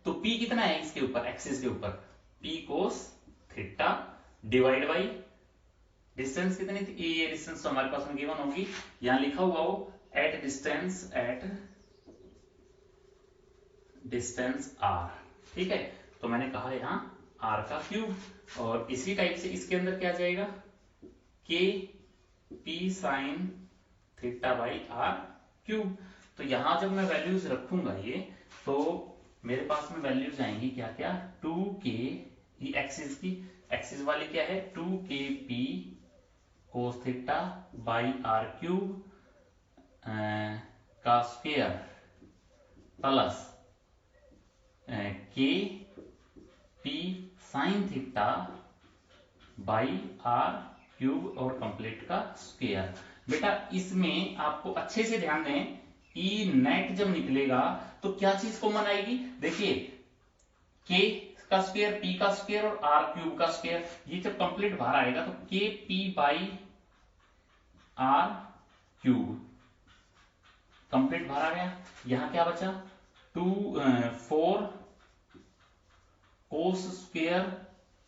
तो p कितना है इसके ऊपर, एक्सिस के ऊपर, p cos theta divide by distance कितनी थी, ये डिस्टेंस तो हमारे पास में गिवन होगी, यहां लिखा हुआ हो एट डिस्टेंस r, ठीक है। तो मैंने कहा यहाँ r का क्यूब, और इसी टाइप से इसके अंदर क्या आ जाएगा k p sign theta by r cube. तो यहां जब मैं वैल्यूज रखूंगा ये, तो मेरे पास में वैल्यूज आएंगी क्या क्या, 2k, ये एक्सिस की, एक्सिस वाली क्या है 2kp cos theta by r cube का स्क्वायर प्लस के P sine theta by r cube और कंप्लीट का स्क्वायर। बेटा इसमें आपको अच्छे से ध्यान दें, ई नेट जब निकलेगा तो क्या चीज कॉमन आएगी, देखिए k का स्क्वायर, p का स्क्वायर और r क्यूब का स्क्वायर, ये जब कंप्लीट बाहर आएगा तो k p by r cube complete बाहर आ गया। यहां क्या बचा 4 कोस स्क्वायर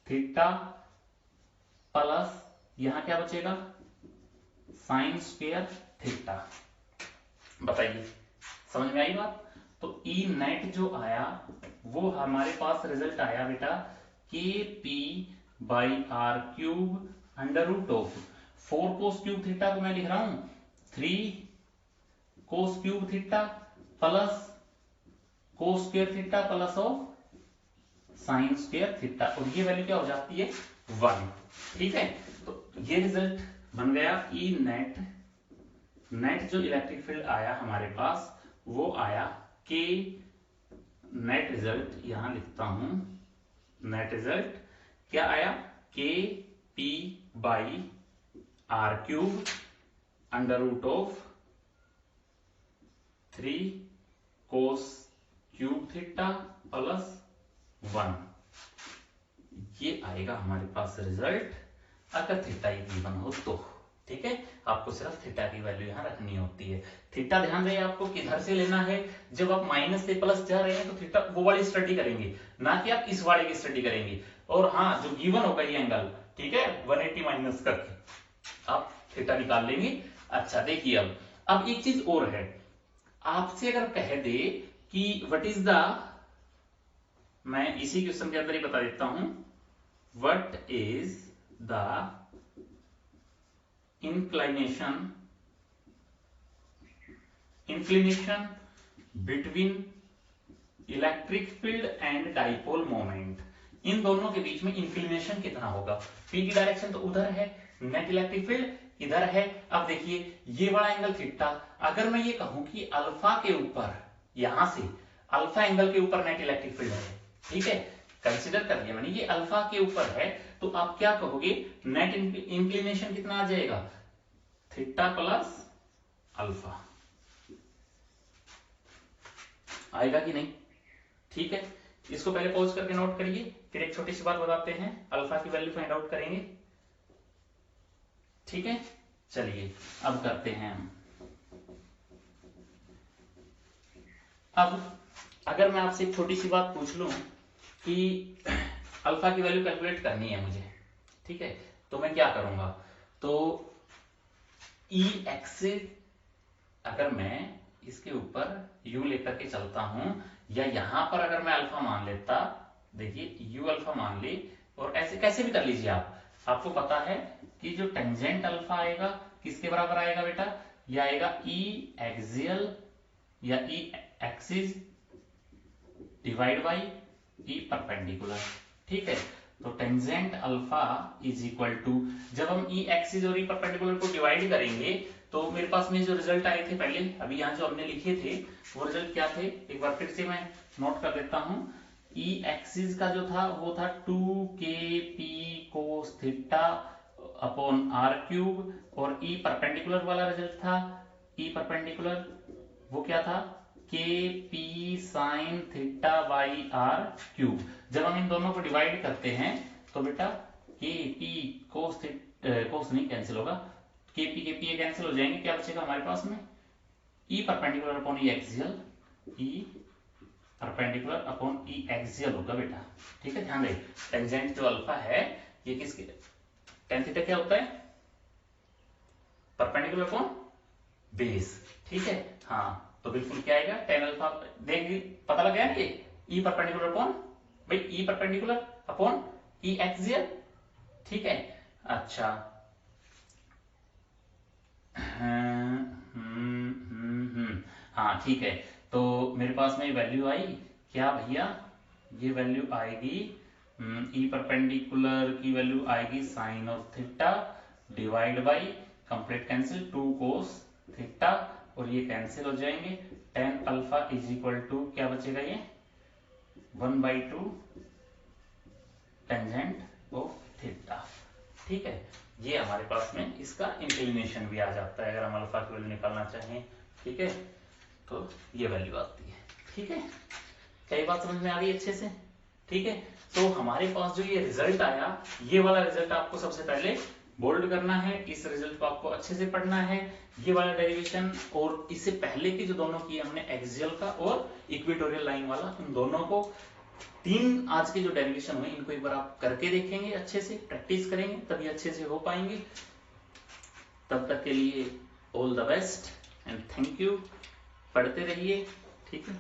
थीटा प्लस यहां क्या बचेगा साइन स्क्वायर थीटा। बताइए समझ में आई बात। तो ई नेट जो आया वो हमारे पास रिजल्ट आया बेटा K P by R cube under root of 4 cos cube theta को मैं लिख रहा हूं 3 cos cube theta plus cos square theta plus of sine square theta, और ये वैल्यू क्या हो जाती है 1, ठीक है। तो ये रिजल्ट बन गया ई नेट, नेट जो इलेक्ट्रिक फील्ड आया हमारे पास वो आया के नेट रिजल्ट, यहां लिखता हूं नेट रिजल्ट क्या आया K P by R cube under root of 3 cos cube theta plus 1, ये आएगा हमारे पास रिजल्ट अगर थीटा गिवन हो तो, ठीक है। आपको सिर्फ थीटा की वैल्यू यहां रखनी होती है। थीटा ध्यान रहे आपको किधर से लेना है, जब आप माइनस से प्लस जा रहे हैं तो थीटा वो वाली स्टडी करेंगे, ना कि आप इस वाले की स्टडी करेंगे। और हाँ जो गिवन होगा ये एंगल, ठीक है 180 माइनस करके आप थीटा निकाल लेंगे। अच्छा देखिए अब एक चीज और है, आपसे अगर कह दे कि व्हाट इज द, मैं इसी क्वेश्चन के अंदर ही बता देता हूं, what is the inclination between electric field and dipole moment, इन दोनों के बीच में इंक्लिनेशन कितना होगा। पी की डायरेक्शन तो उधर है, नेट इलेक्ट्रिक फील्ड इधर है। अब देखिए ये वाला एंगल थीटा, अगर मैं ये कहूं कि अल्फा के ऊपर, यहां से अल्फा एंगल के ऊपर नेट इलेक्ट्रिक फील्ड है, ठीक है कंसिडर कर लिया मैंने, ये अल्फा के ऊपर है, तो आप क्या कहोगे नेट इंक्लिनेशन कितना आ जाएगा थीटा प्लस अल्फा, आएगा कि नहीं, ठीक है। इसको पहले पॉज करके नोट करिए, फिर एक छोटी सी बात बताते हैं, अल्फा की वैल्यू फाइंड आउट करेंगे, ठीक है। चलिए अब करते हैं हम। अब अगर मैं आपसे एक छोटी सी बात पूछ लूं कि अल्फा की वैल्यू कैलकुलेट करनी है मुझे, ठीक है, तो मैं क्या करूंगा, तो ई एक्सिस अगर मैं इसके ऊपर u लेकर के चलता हूं, या यहां पर अगर मैं अल्फा मान लेता, देखिए u अल्फा मान ली, और ऐसे कैसे भी कर लीजिए आपको पता है कि जो टेंजेंट अल्फा आएगा किसके बराबर आएगा बेटा, यह आएगा ई एक्सियल या E axis divide by E perpendicular, ठीक है। तो tangent alpha is equal to, जब हम ई एक्सिस और ई परपेंडिकुलर को डिवाइड करेंगे तो मेरे पास में जो रिजल्ट आए थे पहले, अभी यहाँ जो हमने लिखे थे वो रिजल्ट क्या थे, एक बार फिर से मैं नोट कर देता हूं। ई एक्सिस का जो था वो था 2kp cos theta upon R cube, और ई परपेंडिकुलर वाला रिजल्ट था, ई परपेंडिकुलर वो क्या था, K P sine theta by R cube. जब हम इन दोनों को डिवाइड करते हैं तो बेटा के पी कोस नहीं कैंसिल होगा, के पी ये कैंसिल हो जाएंगे, क्या बचेगा हमारे पास में, ई परपेंडिकुलर अपॉन ई एक्सियल, ई परपेंडिकुलर अपॉन ई एक्सियल होगा बेटा। ठीक है, ध्यान रहे टेंजेंट जो अल्फा है ये किसके, टेन थीटा क्या होता है, परपेंडिकुलर अपॉन बेस। ठीक है, हाँ तो बिल्कुल क्या आएगा, टेन अल्फा, देख पता लग गया ना, ये ई परपेंडिकुलर अपॉन, भाई ई परपेंडिकुलर अपॉन ई एक्सियल। ठीक है, अच्छा हाँ ठीक है, तो मेरे पास में वैल्यू आई क्या भैया, ये वैल्यू आएगी ई परपेंडिकुलर की वैल्यू आएगी sine of theta divide by complete cancel 2 cos theta, और ये कैंसिल हो जाएंगे, tan alpha is equal to क्या बचेगा, ये 1/2 टेंजेंट ऑफ थीटा। ठीक है, ये हमारे पास में इसका इंक्लिनेशन भी आ जाता है अगर हम अल्फा की वैल्यू निकालना चाहें। ठीक है, तो ये वैल्यू आती है। ठीक है, क्या ये बात समझ में आ गई अच्छे से। ठीक है, तो हमारे पास जो ये रिजल्ट आया, ये वाला रिजल्ट आपको सबसे पहले बोल्ड करना है, इस रिजल्ट को आपको अच्छे से पढ़ना है, ये वाला डेरिवेशन, और इससे पहले की जो दोनों किए हमने एक्सियल का और इक्वेटोरियल लाइन वाला, इन दोनों को, तीन आज के जो डेरिवेशन हुए इनको एक बार आप करके देखेंगे, अच्छे से प्रैक्टिस करेंगे तभी अच्छे से हो पाएंगे। तब तक के लिए all the best and thank you, पढ़ते रहिए। ठीक है।